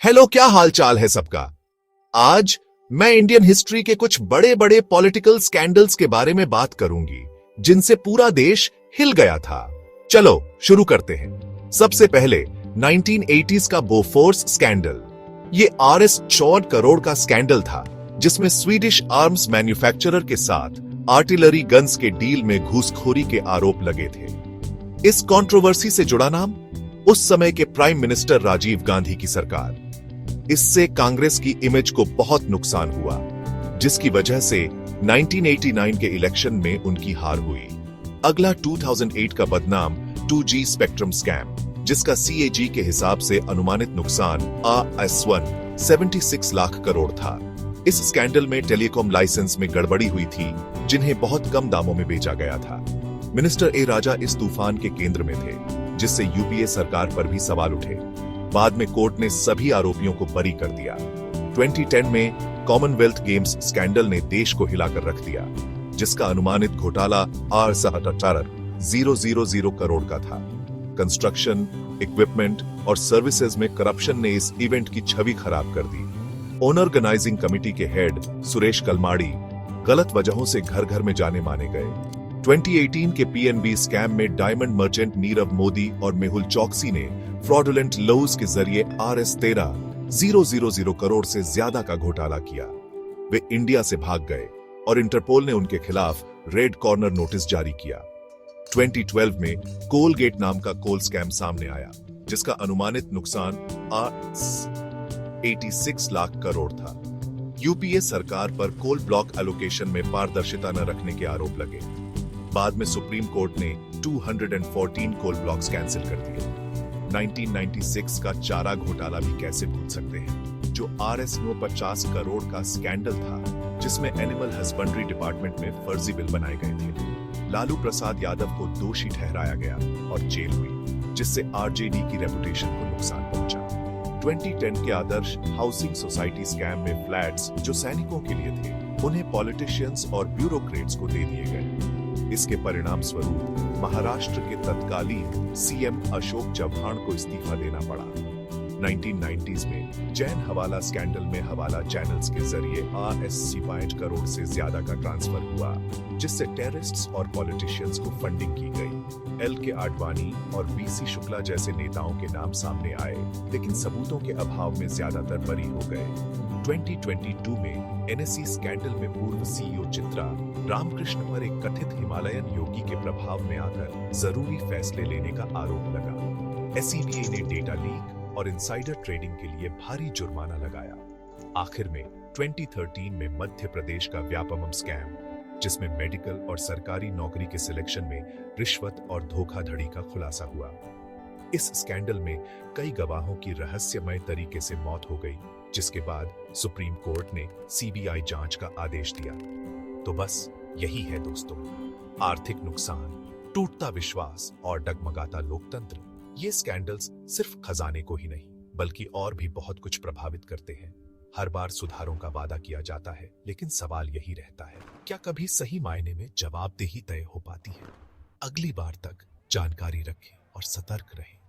Hello, क्या हाल चाल है सबका। आज मैं इंडियन हिस्ट्री के कुछ बड़े बड़े पॉलिटिकल स्कैंडल्स के बारे में बात करूंगी जिनसे पूरा देश हिल गया था। चलो शुरू करते हैं। सबसे पहले 1980s का बोफोर्स स्कैंडल। ये RS 64 करोड़ का स्कैंडल था जिसमें स्वीडिश आर्म्स मैन्युफैक्चरर के साथ आर्टिलरी गन्स के डील में घूसखोरी के आरोप लगे थे। इस कंट्रोवर्सी से जुड़ा नाम उस समय के प्राइम मिनिस्टर राजीव गांधी की सरकार। इससे कांग्रेस की इमेज को बहुत नुकसान हुआ, जिसकी वजह से 1989 के इलेक्शन में उनकी हार हुई। अगला 2008 का बदनाम 2G स्पेक्ट्रम स्कैम, जिसका CAG के हिसाब से अनुमानित नुकसान RS1 76 लाख करोड़ था। इस स्कैंडल में टेलीकॉम लाइसेंस में गड़बड़ी हुई थी, जिन्हें बहुत कम दामों में बेचा गया था। मिनिस्टर ए राजा इस तूफान के केंद्र में थे, जिससे UPA सरकार पर भी सवाल उठे। बाद में कोर्ट ने सभी आरोपियों को बरी कर दिया। 2010 में कॉमनवेल्थ गेम्स स्कैंडल ने देश को हिलाकर रख दिया, जिसका अनुमानित घोटाला R77,000 करोड़ का था। कंस्ट्रक्शन, इक्विपमेंट और सर्विसेज में करप्शन ने इस इवेंट की छवि खराब कर दी। ऑर्गेनाइजिंग कमेटी के हेड सुरेश कलमाड़ी गलत वजहों से घर घर में जाने माने गए। 2018 के PNB स्कैम में डायमंड मर्चेंट नीरव मोदी और मेहुल चौकसी ने फ्रॉडुलेंट लोन्स के जरिए RS 13,000 करोड़ से ज्यादा का घोटाला किया। वे इंडिया से भाग गए और इंटरपोल ने उनके खिलाफ रेड कॉर्नर नोटिस जारी किया। 2012 में कोलगेट नाम का कोल स्कैम सामने आया, जिसका अनुमानित नुकसान 86 लाख करोड़ था। UPA सरकार पर कोल ब्लॉक एलोकेशन में पारदर्शिता न रखने के आरोप लगे। बाद में सुप्रीम कोर्ट ने 214 कोल ब्लॉक्स कैंसिल कर दिए। 1996 का चारा घोटाला भी कैसे भूल सकते हैं, जो RS 950 करोड़ का स्कैंडल था, जिसमें एनिमल हस्बेंड्री डिपार्टमेंट में फर्जी बिल बनाए गए थे। लालू प्रसाद यादव को दोषी ठहराया गया और जेल हुई, जिससे RJD की रेपुटेशन को नुकसान पहुंचा। 2010 के आदर्श हाउसिंग सोसाइटी स्कैम में फ्लैट्स जो सैनिकों के लिए थे, उन्हें पॉलिटिशियंस और ब्यूरोक्रेट्स को दे दिए गए। इसके परिणाम स्वरूप महाराष्ट्र के तत्कालीन CM अशोक चव्हाण को इस्तीफा देना पड़ा। 1990s में जैन हवाला स्कैंडल में हवाला चैनल्स के जरिए RS 65 करोड़ से ज्यादा का ट्रांसफर हुआ, जिससे टेररिस्ट्स और पॉलिटिशियंस को फंडिंग की गई। LK आडवाणी और BC शुक्ला जैसे नेताओं के नाम सामने आए, लेकिन सबूतों के अभाव में ज्यादातर बरी हो गए। 2022 में NSE स्कैंडल में पूर्व CEO चित्रा रामकृष्ण पर एक कथित हिमालयन योगी के प्रभाव में आकर जरूरी फैसले लेने का आरोप लगा। SEBI ने डेटा लीक और इनसाइडर ट्रेडिंग के लिए भारी जुर्माना लगाया। आखिर में 2013 में मध्य प्रदेश का व्यापमं स्कैम, जिसमें मेडिकल और सरकारी नौकरी के सिलेक्शन में रिश्वत और धोखाधड़ी का खुलासा हुआ। इस स्कैंडल में कई गवाहों की रहस्यमय तरीके से मौत हो गई, जिसके बाद सुप्रीम कोर्ट ने CBI जांच का आदेश दिया। तो बस यही है दोस्तों, आर्थिक नुकसान, टूटता विश्वास और डगमगाता लोकतंत्र। ये स्कैंडल्स सिर्फ खजाने को ही नहीं, बल्कि और भी बहुत कुछ प्रभावित करते हैं। हर बार सुधारों का वादा किया जाता है, लेकिन सवाल यही रहता है, क्या कभी सही मायने में जवाबदेही तय हो पाती है? अगली बार तक जानकारी रखें और सतर्क रहें।